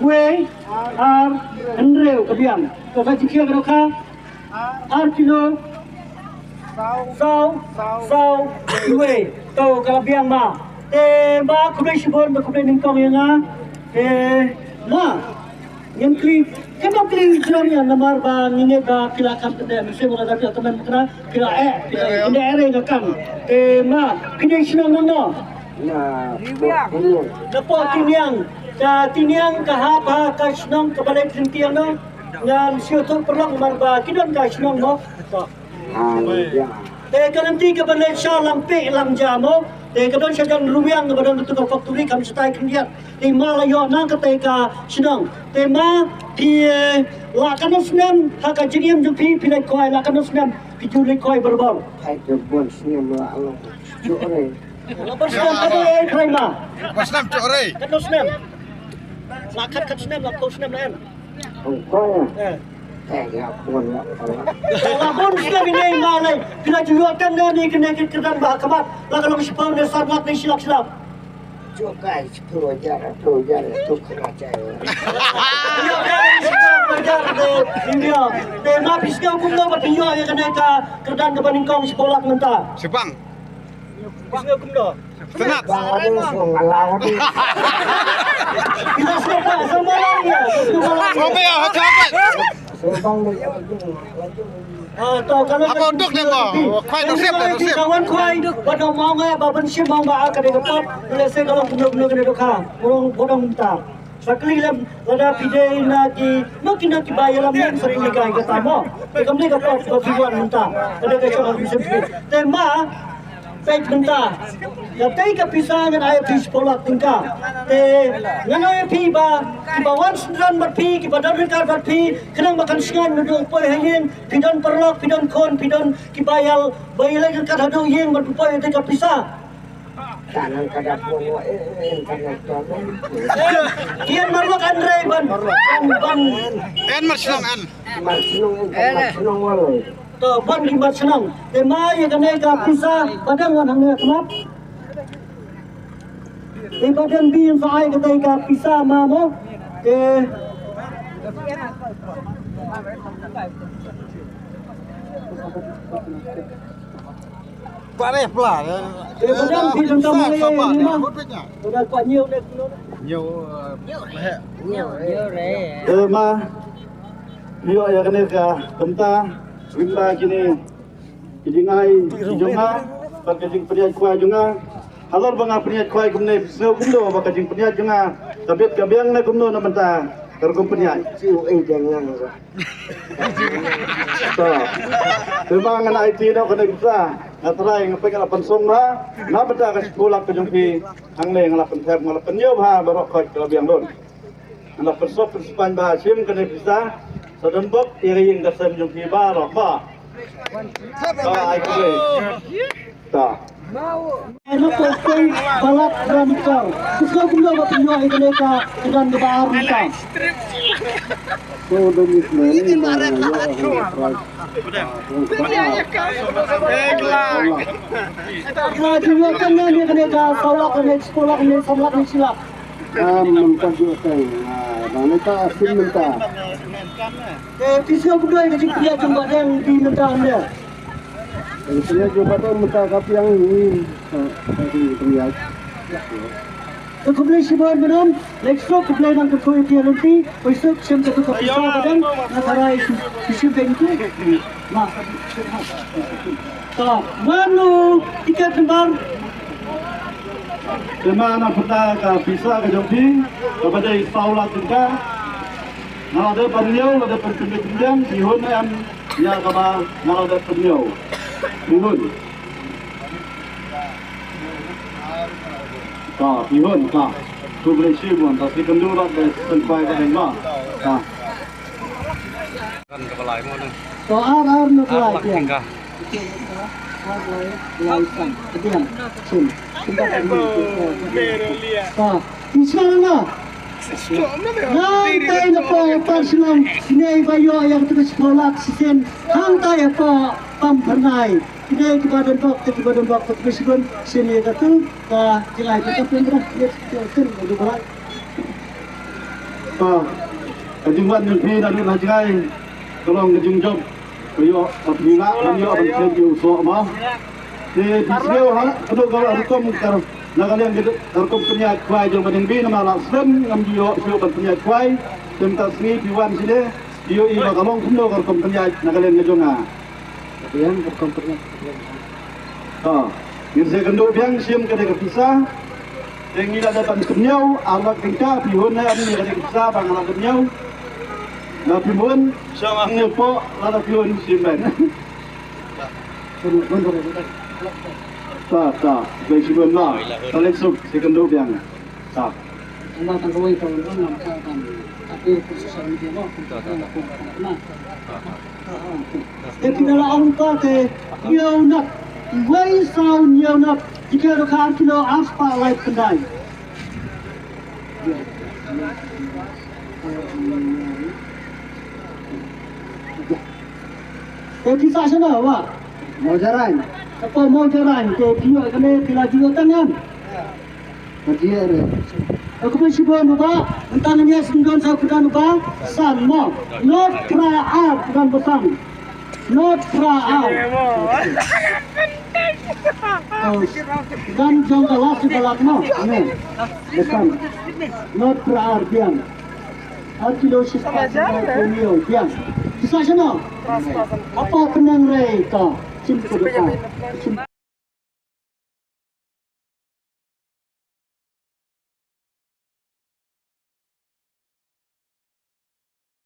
Way ar Andrew kabiang. Kau kaji kia kau kah? Ar kilo. Sau way. Tau kabiang ma. Ma kuda sibon kuda ningkong yang ma. Yang kli. Kenapa kli jam yang namar ba ninge ba kila kam tende mesti mo kada teman kena kila ini ere ngakam. Ma kini sinong nono. Dapo tiniang kahapa ka sinong kabalik sintiang no. Ngan siotong perlong marba kidon ka sinong no. Kananti kabalik siya lampi lang jamo. Kadon siya kan rumiang kadon tu ka factory kam stay kendiat. Malayo nang katay ka sinong. Ma di lakanos nem haka jiniam jupi pilai koi lakanos nem pijuli koi berbau. Hai jebon sinem la Allah. Jore. Lapor senam kada prima. Wasnam jore. Kados nem. Lakat kat senam lapor senam lain. Koi. Ya pun la. Lapor senam ini malai. Kena jualkan ni kena kedan bah kamat. Lakan orang sepau ni sangat ni silap. Jokai pelajar tu kerja. Ya kan pelajar de India. Ma piskau kumno batiyo ya kena ka kedan kebaning kong sekolah mentah. Sebang. Piskau kumno. Tenat. Baru sungalau di. Kita siapa sama ya. Sampai ya, sampai. Sebang ni. Apa untuk dia kau? Kuai tu siap dah, siap. Kawan kuai, pada mau ngai, baban siap mau ngai akan dapat. Lese kalau kumno kena dokang, orang minta. Sakli lam lada pide lagi, makin nak bayar lam yang sering legai kata mo. Kami dapat kebutuhan minta. Ada kecuali bisa. Tema baik minta. Tapi kepisah dengan ayat di sekolah tinggal. Dengan ayat pi bawan sendirian berpi, kibadan rekar berpi, kenang makan siang duduk poy hingin, pidon perlok, pidon kon, pidon kibayal, bayar lagi kat hadu yang berpoy itu kepisah. Tangan kada pun internet tu. Kian marlok Andre ban. En marsinong en. Marsinong waloi. Ban di senang. Tema yang kena kepisah, padang wan hangnya kenap. Badan bi yang saya kata kepisah mamo. Pareh pula. Badan bi tentang mana? Sudah kuat nhiều deh. Nhiều. Ma, iyo ya kene ka kemta rimba kini kijingai kijunga bakajing peniat kuai junga halor banga peniat kuai kumne sno kumdo bakajing peniat junga tabit kabiang na kumno na menta tergum peniat Siu jangan. so rimba ngana IT do kene bisa natrai ngapai kala pensong na beta ka sekolah ke jungpi hangne ngalapan thep ngalapan yo ha barok khoi kabiang don ngala persop persipan ba sim kene bisa sedembok iring kasem jungpi barok ba ai kue ta Ano ko kay balat ramikar. Gusto ko na mapinyo ay kaneka ilan na baar nita. So domis ni Na diyokan na niya kaneka sawak kaneka sekolah kaneka samlak ni sila. Mengkajukan. Manita asin minta. Gusto ko na kasi priya jumpa yang di nentahan dia. Saya coba tu minta kapi yang ini. Tadi lihat. तो कुबले शिवार बनम next row Kubale नंग को ये लंटी पैसे सेम तो पैसा बदन ना सारा इशू बैंक ना तो मानो ticket number Kemana peta ka bisa ke jumpi kepada Paula tingka kalau ada penyo ada pertunjukan dihun am ya kaba kalau ada penyo dihun ka dihun ka kuble sibun tapi kendurat de sampai ke denga ka Kan kepala imu tu. तो आर न Alak like tingkah. Like दिया सुन सुनता है तो इंशाल्लाह Nantai na po personal sinaibayo yang terus kolak sisen hantai po pampernai kini kebadan bok terus pun sini katu ka jelai kita pun dah lihat kan ada balai pa kajungwan yung pi na doon hajay tolong kajungjob kayo at hinga kanyo ang sendyo so mo di disyo ha kuno gawa hukum kar nagalian gitu hukum punya kwai jong baning bi na malaksen ngam jiyo siyo kan punya kwai tenta sni piwan sile iyo i makamong kuno hukum punya nagalian ngajonga Yan, hukum punya. Yung saya kendo biang siam kada kapisa yang ila datang kenyau alat kita pihun na ani kada kapisa bang alat kenyau na pihun sang ang po lada pihun simben ta bai sibun na talexuk sekendo biang ta Anda tangguh itu orang kan. Tapi sosial media mo kung na. Pinalaang ka ke yaw na way sound yaw na jika ka kilo aspa like pendai. Kisah sana wa Mau jalan? apa mau jalan ke pio kene pila juga tangan. Kerja re. Aku pun cuba nuba entannya singgon sa kuda nuba sama not praat dan besang not praat dan jangka lasi balakno amen besang not praat biang Akilo sispa kumio biang kisah sana apa kenang rei ka cinta